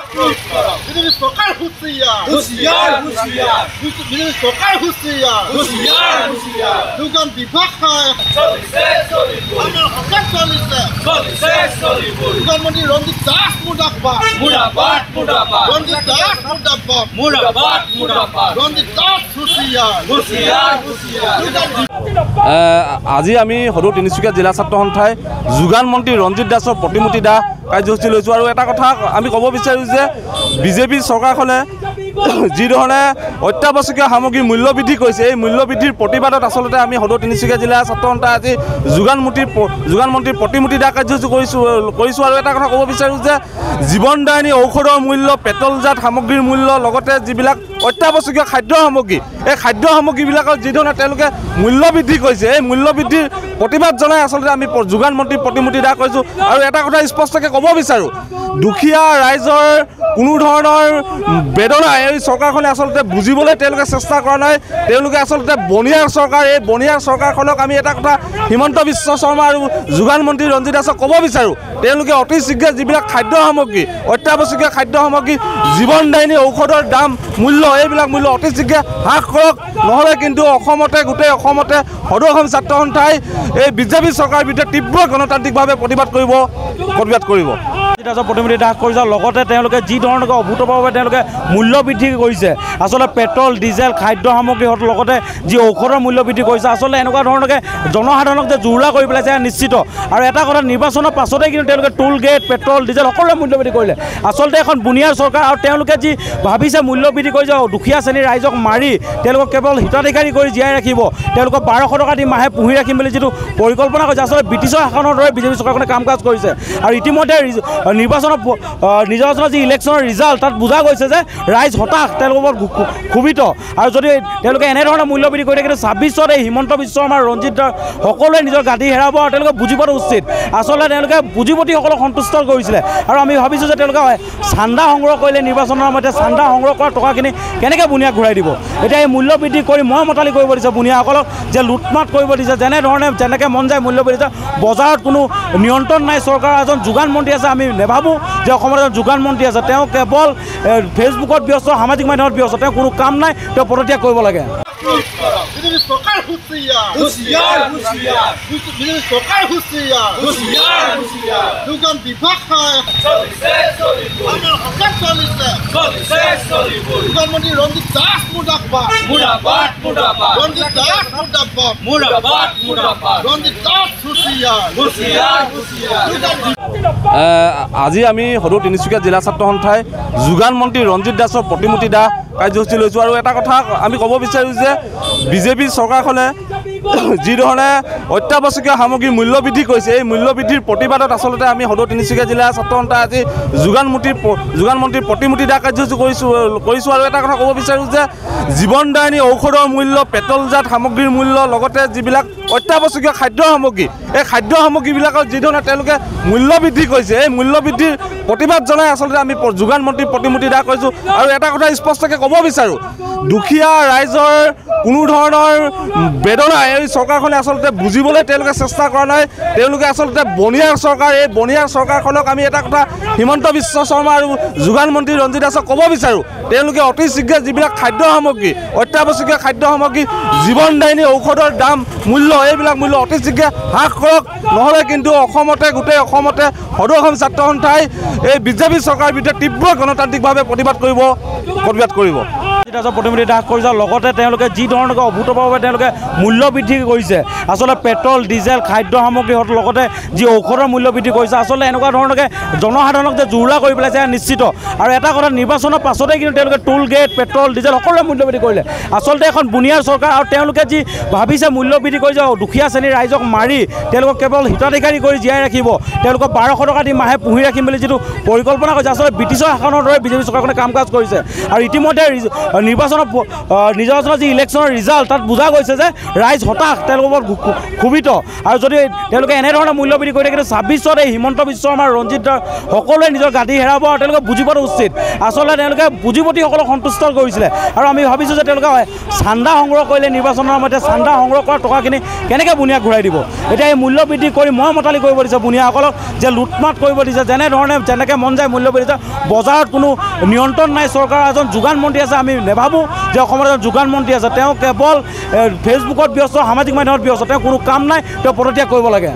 BJP সরকার হুঁশিয়ার হুঁশিয়ার হুঁশিয়ার বিজেপি সরকার হুঁশিয়ার হুঁশিয়ার হুঁশিয়ার দুগান বিভাগ খায় চলিছে চলিব আমার হকার চলিছে চলিছে চলিব প্রধানমন্ত্রী রঞ্জিত দাস মুর্দাবাদ মুর্দাবাদ মুর্দাবাদ রঞ্জিত দাস মুর্দাবাদ মুর্দাবাদ মুর্দাবাদ রঞ্জিত দাস হুঁশিয়ার হুঁশিয়ার হুঁশিয়ার আজি আমি সদৌ তিনিচুকীয়া জিলা ছাত্ৰ সন্থাই যোগান মন্ত্ৰী ৰঞ্জিত দাসৰ প্ৰতিমূৰ্তি দাহ কাৰ্যসূচী লৈছোঁ। আৰু এটা কথা আমি ক'ব বিচাৰোঁ যে বিজেপি চৰকাৰখনে যিধৰণে অত্যাৱশ্যকীয় সামগ্ৰীৰ মূল্য বৃদ্ধি কৰিছে, এই মূল্য বৃদ্ধিৰ প্ৰতিবাদত আচলতে আমি সদৌ তিনিচুকীয়া জিলা ছাত্ৰ সন্থাই আজি যোগান মন্ত্ৰীৰ প্ৰতিমূৰ্তি দাহ কাৰ্যসূচী কৰিছোঁ। আৰু এটা কথা ক'ব বিচাৰোঁ যে জীৱনদায়িনী ঔষধৰ মূল্য, পেট্ৰলজাত সামগ্ৰীৰ মূল্য, লগতে যিবিলাক অত্যাৱশ্যকীয় খাদ্য সামগ্ৰী, এই খাদ্য সামগ্ৰীবিলাকৰ যিধৰণে তেওঁলোকে মূল্য বৃদ্ধি কৰিছে, এই মূল্য বৃদ্ধিৰ প্ৰতিবাদ জনাই আচলতে আমি যোগান মন্ত্ৰীৰ প্ৰতিমূৰ্তি দাহ কৰিছোঁ। আৰু এটা কথা স্পষ্টকৈ ক'ব বিচাৰোঁ, দুখীয়া ৰাইজৰ কোনো ধৰণৰ বেদনা এই চৰকাৰখনে আচলতে বুজিবলৈ তেওঁলোকে চেষ্টা কৰা নাই। তেওঁলোকে আচলতে বনিয়াৰ চৰকাৰ, এই বনিয়াৰ চৰকাৰখনক আমি এটা কথা হিমন্ত বিশ্ব শৰ্মা আৰু যোগান মন্ত্ৰী ৰঞ্জিত দাসক ক'ব বিচাৰোঁ, তেওঁলোকে অতি শীঘ্ৰে যিবিলাক খাদ্য সামগ্ৰী, অত্যাৱশ্যকীয় খাদ্য সামগ্ৰী, জীৱনদায়িনী ঔষধৰ দাম, মূল্য, এইবিলাক মূল্য অতি শীঘ্ৰে হ্ৰাস কৰক। নহ'লে কিন্তু গোটেই অসমতে সদৌ অসম ছাত্ৰ সন্থাই এই বিজেপি চৰকাৰৰ বিৰুদ্ধে তীব্ৰ গণতান্ত্ৰিকভাৱে প্ৰতিবাদ কৰিব। প্ৰতিমূৰ্তি দাহ কৰিছে। লগতে তেওঁলোকে যি ধৰণে অভূতপূৰ্বভাৱে তেওঁলোকে মূল্য বৃদ্ধি কৰিছে, আচলতে পেট্ৰল, ডিজেল, খাদ্য সামগ্ৰী, লগতে যি ঔষধৰ মূল্য বৃদ্ধি কৰিছে, আচলতে এনেকুৱা ধৰণকে জনসাধাৰণক যে জুৰুলা কৰি পেলাইছে নিশ্চিত। আৰু এটা কথা, নিৰ্বাচনৰ পাছতে কিন্তু তেওঁলোকে টোল গেট, পেট্ৰল, ডিজেল সকলোৰে মূল্য বৃদ্ধি কৰিলে। আচলতে এখন বুনিয়াৰ চৰকাৰ। আৰু তেওঁলোকে যি ভাবিছে মূল্য বৃদ্ধি কৰিছে, দুখীয়া শ্ৰেণীৰ ৰাইজক মাৰি তেওঁলোকক কেৱল হিতাধিকাৰী কৰি জীয়াই ৰাখিব, তেওঁলোকক 1200 টকা দি মাহে পুহি ৰাখিম বুলি যিটো পৰিকল্পনা কৰিছে, আচলতে ব্ৰিটিছৰ শাসনৰ দৰে বিজেপি চৰকাৰখনে কাম কাজ কৰিছে। আৰু ইতিমধ্যে নিৰ্বাচনৰ যি ইলেকশ্যনৰ ৰিজাল্ট, তাত বুজা গৈছে যে ৰাইজ হতাশ, তেওঁলোকৰ ক্ষোভিত। আৰু যদি তেওঁলোকে এনেধৰণৰ মূল্য বৃদ্ধি কৰি থাকে, 26ত এই হিমন্ত বিশ্ব শৰ্মা, ৰঞ্জিত দাস সকলোৱে নিজৰ গাদী হেৰাব। আৰু তেওঁলোকে বুজিবটো উচিত, আচলতে তেওঁলোকে পুঁজিপতিসকলক সন্তুষ্ট কৰিছিলে। আৰু আমি ভাবিছোঁ যে তেওঁলোকে চান্দা সংগ্ৰহ কৰিলে, নিৰ্বাচনৰ মতে চান্দা সংগ্ৰহ কৰা টকাখিনি কেনেকৈ বুনিয়াক ঘূৰাই দিব। এতিয়া এই মূল্য বৃদ্ধি কৰি মই মতালি কৰিব দিছে বুনিয়াসকলক, যে লুটমাত কৰিব দিছে, যেনেকৈ মন যায় মূল্য বৃদ্ধি। বজাৰত কোনো নিয়ন্ত্ৰণ নাই। চৰকাৰৰ এজন যোগান মন্ত্ৰী আছে, আমি নেভাবোঁ যে অসমৰ এজন যোগান মন্ত্ৰী আছে, তেওঁ কেৱল ফেচবুকত ব্যস্ত, সামাজিক মাধ্যমত ব্যস্ত, তেওঁ কোনো কাম নাই, তেওঁ পদত্যাগ কৰিব লাগে। বিজেপি সরকার হুঁশিয়ার হুঁশিয়ার হুঁশিয়ার বিজেপি সরকার হুঁশিয়ার হুঁশিয়ার হুঁশিয়ার দুগান বিভাগ খায় চলিছে চলিব আমার হকার চলিছে চলিছে চলিব প্রধানমন্ত্রী রঞ্জিত দাস মুর্দাবাদ মুর্দাবাদ মুর্দাবাদ রঞ্জিত দাস মুর্দাবাদ মুর্দাবাদ মুর্দাবাদ রঞ্জিত দাস হুঁশিয়ার হুঁশিয়ার হুঁশিয়ার আজি আমি সদৌ তিনিচুকীয়া জিলা ছাত্ৰ সন্থাই যোগান মন্ত্ৰী ৰঞ্জিত দাসৰ প্ৰতিমূৰ্তি দাহ কাৰ্যসূচী লৈছোঁ। আৰু এটা কথা আমি ক'ব বিচাৰোঁ যে বিজেপি চৰকাৰখনে যিধৰণে অত্যাৱশ্যকীয় সামগ্ৰীৰ মূল্য বৃদ্ধি কৰিছে, এই মূল্য বৃদ্ধিৰ প্ৰতিবাদত আচলতে আমি সদৌ তিনিচুকীয়া জিলা ছাত্ৰ সন্থাই আজি যোগান মন্ত্ৰীৰ প্ৰতিমূৰ্তি দাহ কাৰ্যসূচী কৰিছোঁ। আৰু এটা কথা ক'ব বিচাৰোঁ যে জীৱনদায়িনী ঔষধৰ মূল্য, পেট্ৰলজাত সামগ্ৰীৰ মূল্য, লগতে যিবিলাক অত্যাৱশ্যকীয় খাদ্য সামগ্ৰী, এই খাদ্য সামগ্ৰীবিলাকৰ যিধৰণে তেওঁলোকে মূল্য বৃদ্ধি কৰিছে, এই মূল্য বৃদ্ধিৰ প্ৰতিবাদ জনাই আচলতে আমি যোগান মন্ত্ৰীৰ প্ৰতিমূৰ্তি দাহ কৰিছোঁ। আৰু এটা কথা স্পষ্টকৈ ক'ব বিচাৰোঁ, দুখীয়া ৰাইজৰ কোনো ধৰণৰ বেদনা এই চৰকাৰখনে আচলতে বুজিবলৈ তেওঁলোকে চেষ্টা কৰা নাই। তেওঁলোকে আচলতে বনিয়াৰ চৰকাৰ, এই বনিয়াৰ চৰকাৰখনক আমি এটা কথা হিমন্ত বিশ্ব শৰ্মা আৰু যোগান মন্ত্ৰী ৰঞ্জিত দাসক ক'ব বিচাৰোঁ, তেওঁলোকে অতি শীঘ্ৰে যিবিলাক খাদ্য সামগ্ৰী, অত্যাৱশ্যকীয় খাদ্য সামগ্ৰী, জীৱনদায়িনী ঔষধৰ দাম, মূল্য, এইবিলাক মূল্য অতি শীঘ্ৰে হ্ৰাস কৰক। নহ'লে কিন্তু গোটেই অসমতে সদৌ অসম ছাত্ৰ সন্থাই এই বিজেপি চৰকাৰৰ বিৰুদ্ধে তীব্ৰ গণতান্ত্ৰিকভাৱে প্ৰতিবাদ কৰিব। প্ৰতিমূৰ্তি দাহ কৰিছে। লগতে তেওঁলোকে যি ধৰণে অভূতপূৰ্বভাৱে তেওঁলোকে মূল্য বৃদ্ধি কৰিছে, আচলতে পেট্ৰল, ডিজেল, খাদ্য সামগ্ৰী, লগতে যি ঔষধৰ মূল্য বৃদ্ধি কৰিছে, আচলতে এনেকুৱা ধৰণকে জনসাধাৰণক যে জুৰুলা কৰি পেলাইছে নিশ্চিত। আৰু এটা কথা, নিৰ্বাচনৰ পাছতে কিন্তু তেওঁলোকে টোল গেট, পেট্ৰল, ডিজেল সকলোৰে মূল্য বৃদ্ধি কৰিলে। আচলতে এখন বুনিয়াৰ চৰকাৰ। আৰু তেওঁলোকে যি ভাবিছে মূল্য বৃদ্ধি কৰিছে, দুখীয়া শ্ৰেণীৰ ৰাইজক মাৰি তেওঁলোকক কেৱল হিতাধিকাৰী কৰি জীয়াই ৰাখিব, তেওঁলোকক 1200 টকা দি মাহে পুহি ৰাখিম বুলি যিটো পৰিকল্পনা কৰিছে, আচলতে ব্ৰিটিছৰ শাসনৰ দৰে বিজেপি চৰকাৰখনে কাম কাজ কৰিছে। আৰু ইতিমধ্যে নিৰ্বাচনৰ যি ইলেকশ্যনৰ ৰিজাল্ট, তাত বুজা গৈছে যে ৰাইজ হতাশ, তেওঁলোকৰ ক্ষোভিত। আৰু যদি তেওঁলোকে এনেধৰণে মূল্য বৃদ্ধি কৰি থাকে, কিন্তু 26ত এই হিমন্ত বিশ্ব শৰ্মা ৰঞ্জিত সকলোৱে নিজৰ গাড়ী হেৰাব আৰু তেওঁলোকে বুজি পোৱাটো উচিত। আচলতে তেওঁলোকে পুঁজিপতিসকলক সন্তুষ্ট কৰিছিলে আৰু আমি ভাবিছোঁ যে তেওঁলোকে চান্দা সংগ্ৰহ কৰিলে নিৰ্বাচনৰ মতে চান্দা সংগ্ৰহ কৰা টকাখিনি কেনেকৈ বুনিয়াক ঘূৰাই দিব। এতিয়া এই মূল্য বৃদ্ধি কৰি মই মতালি কৰিব দিছে বুনিয়াসকলক যে লুটমাত কৰিব দিছে, যেনেধৰণে যেনেকৈ মন যায় মূল্য বৃদ্ধি। বজাৰত কোনো নিয়ন্ত্ৰণ নাই। চৰকাৰৰ এজন যোগান মন্ত্ৰী আছে, আমি নাভাবোঁ যে অসমৰ এজন যোগান মন্ত্ৰী আছে, তেওঁ কেৱল ফেচবুকত ব্যস্ত, সামাজিক মাধ্যমত ব্যস্ত, তেওঁ কোনো কাম নাই, তেওঁ পদত্যাগ কৰিব লাগে।